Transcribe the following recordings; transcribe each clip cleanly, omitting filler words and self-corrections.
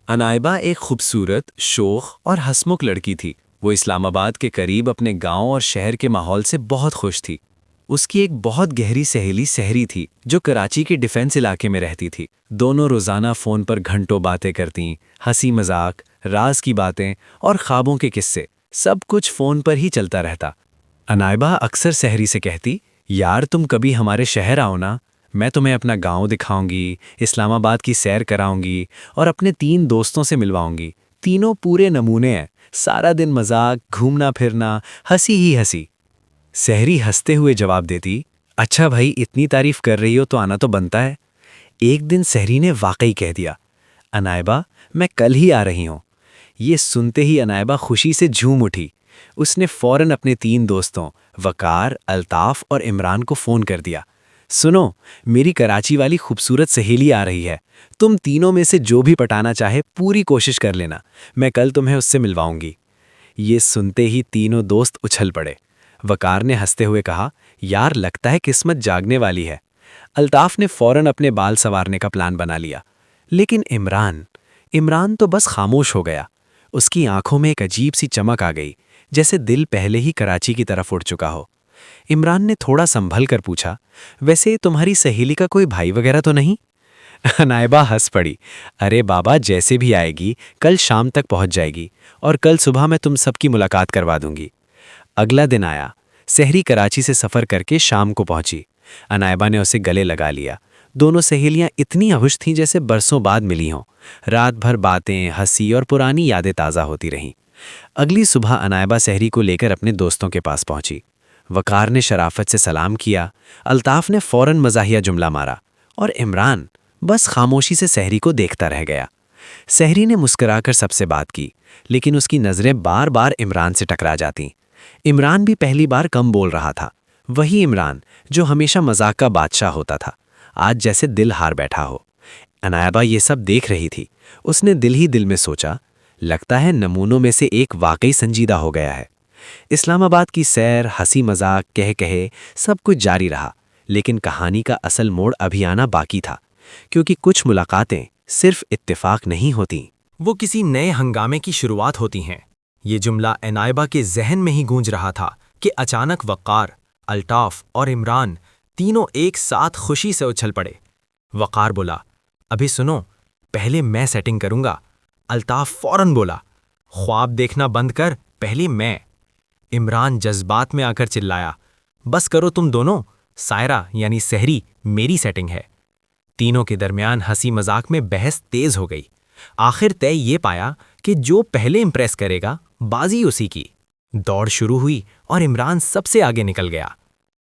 अनायबा एक खूबसूरत, शोख और हंसमुख लड़की थी। वो इस्लामाबाद के करीब अपने गांव और शहर के माहौल से बहुत खुश थी। उसकी एक बहुत गहरी सहेली सहरी थी, जो कराची के डिफेंस इलाके में रहती थी। दोनों रोज़ाना फ़ोन पर घंटों बातें करतीं, हंसी मजाक, राज की बातें और ख्वाबों के किस्से, सब कुछ फ़ोन पर ही चलता रहता। अनायबा अक्सर सहरी से कहती, यार तुम कभी हमारे शहर आओ ना, मैं तुम्हें अपना गांव दिखाऊंगी, इस्लामाबाद की सैर कराऊंगी और अपने 3 दोस्तों से मिलवाऊंगी। तीनों पूरे नमूने हैं, सारा दिन मजाक, घूमना फिरना, हंसी ही हंसी। सहरी हंसते हुए जवाब देती, अच्छा भाई, इतनी तारीफ कर रही हो तो आना तो बनता है। एक दिन सहरी ने वाकई कह दिया, अनायबा मैं कल ही आ रही हूं। ये सुनते ही अनायबा खुशी से झूम उठी। उसने फौरन अपने 3 दोस्तों वकार, अल्ताफ और इमरान को फ़ोन कर दिया, सुनो, मेरी कराची वाली खूबसूरत सहेली आ रही है। तुम तीनों में से जो भी पटाना चाहे पूरी कोशिश कर लेना, मैं कल तुम्हें उससे मिलवाऊंगी। ये सुनते ही तीनों दोस्त उछल पड़े। वकार ने हंसते हुए कहा, यार लगता है किस्मत जागने वाली है। अल्ताफ ने फौरन अपने बाल संवारने का प्लान बना लिया। लेकिन इमरान इमरान तो बस खामोश हो गया। उसकी आंखों में एक अजीब सी चमक आ गई, जैसे दिल पहले ही कराची की तरफ उड़ चुका हो। इमरान ने थोड़ा संभल कर पूछा, वैसे तुम्हारी सहेली का कोई भाई वगैरह तो नहीं? नायबा हंस पड़ी, अरे बाबा, जैसे भी आएगी कल शाम तक पहुंच जाएगी और कल सुबह मैं तुम सबकी मुलाकात करवा दूंगी। अगला दिन आया। सहरी कराची से सफ़र करके शाम को पहुंची। अनायबा ने उसे गले लगा लिया। दोनों सहेलियां इतनी खुश थीं जैसे बरसों बाद मिली हों। रात भर बातें, हंसी और पुरानी यादें ताज़ा होती रहीं। अगली सुबह अनायबा सहरी को लेकर अपने दोस्तों के पास पहुंची। वकार ने शराफत से सलाम किया, अल्ताफ ने फौरन मज़ाहिया जुमला मारा और इमरान बस खामोशी से सहरी को देखता रह गया। सहरी ने मुस्कुराकर सबसे बात की, लेकिन उसकी नज़रें बार बार इमरान से टकरा जातीं। इमरान भी पहली बार कम बोल रहा था। वही इमरान जो हमेशा मजाक का बादशाह होता था, आज जैसे दिल हार बैठा हो। अनायबा ये सब देख रही थी। उसने दिल ही दिल में सोचा, लगता है नमूनों में से एक वाकई संजीदा हो गया है। इस्लामाबाद की सैर, हंसी मजाक, कह कहे सब कुछ जारी रहा, लेकिन कहानी का असल मोड़ अभी आना बाकी था, क्योंकि कुछ मुलाकातें सिर्फ इत्तेफाक नहीं होती, वो किसी नए हंगामे की शुरुआत होती हैं। ये जुमला अनायबा के जहन में ही गूंज रहा था कि अचानक वक़ार, अल्ताफ और इमरान तीनों एक साथ खुशी से उछल पड़े। वक़ार बोला, अभी सुनो, पहले मैं सेटिंग करूंगा। अल्ताफ फौरन बोला, ख्वाब देखना बंद कर, पहले मैं। इमरान जज्बात में आकर चिल्लाया, बस करो तुम दोनों, सायरा यानी सहरी मेरी सेटिंग है। तीनों के दरमियान हंसी मजाक में बहस तेज हो गई। आखिर तय ये पाया कि जो पहले इंप्रेस करेगा बाजी उसी की। दौड़ शुरू हुई और इमरान सबसे आगे निकल गया।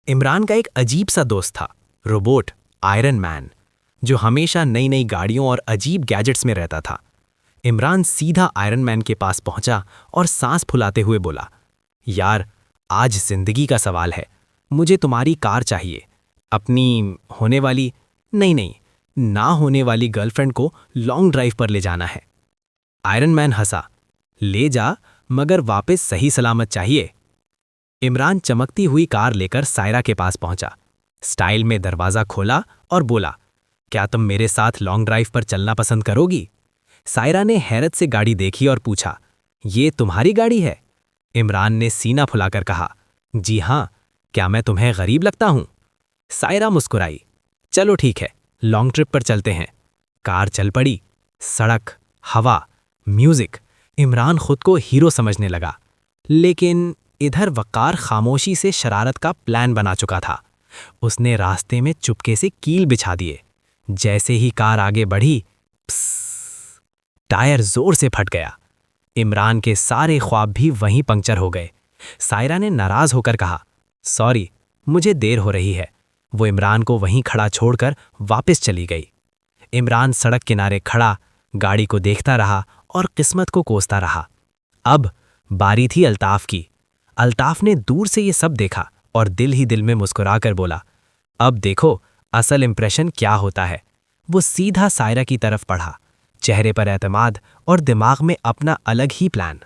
इमरान का एक अजीब सा दोस्त था, रोबोट आयरन मैन, जो हमेशा नई नई गाड़ियों और अजीब गैजेट्स में रहता था। इमरान सीधा आयरन मैन के पास पहुंचा और सांस फुलाते हुए बोला, यार आज जिंदगी का सवाल है, मुझे तुम्हारी कार चाहिए। अपनी होने वाली नहीं, ना होने वाली गर्लफ्रेंड को लॉन्ग ड्राइव पर ले जाना है। आयरन मैन हंसा, ले जा, मगर वापस सही सलामत चाहिए। इमरान चमकती हुई कार लेकर सायरा के पास पहुंचा, स्टाइल में दरवाज़ा खोला और बोला, क्या तुम मेरे साथ लॉन्ग ड्राइव पर चलना पसंद करोगी? सायरा ने हैरत से गाड़ी देखी और पूछा, ये तुम्हारी गाड़ी है? इमरान ने सीना फुलाकर कहा, जी हाँ, क्या मैं तुम्हें गरीब लगता हूं? सायरा मुस्कुराई, चलो ठीक है, लॉन्ग ट्रिप पर चलते हैं। कार चल पड़ी। सड़क, हवा, म्यूजिक, इमरान खुद को हीरो समझने लगा। लेकिन इधर वकार खामोशी से शरारत का प्लान बना चुका था। उसने रास्ते में चुपके से कील बिछा दिए। जैसे ही कार आगे बढ़ी, टायर जोर से फट गया। इमरान के सारे ख्वाब भी वहीं पंक्चर हो गए। सायरा ने नाराज होकर कहा, सॉरी, मुझे देर हो रही है। वो इमरान को वहीं खड़ा छोड़कर वापस चली गई। इमरान सड़क किनारे खड़ा गाड़ी को देखता रहा और किस्मत को कोसता रहा। अब बारी थी अल्ताफ की। अल्ताफ ने दूर से ये सब देखा और दिल ही दिल में मुस्कुराकर बोला, अब देखो असल इंप्रेशन क्या होता है। वो सीधा सायरा की तरफ बढ़ा, चेहरे पर एतमाद और दिमाग में अपना अलग ही प्लान।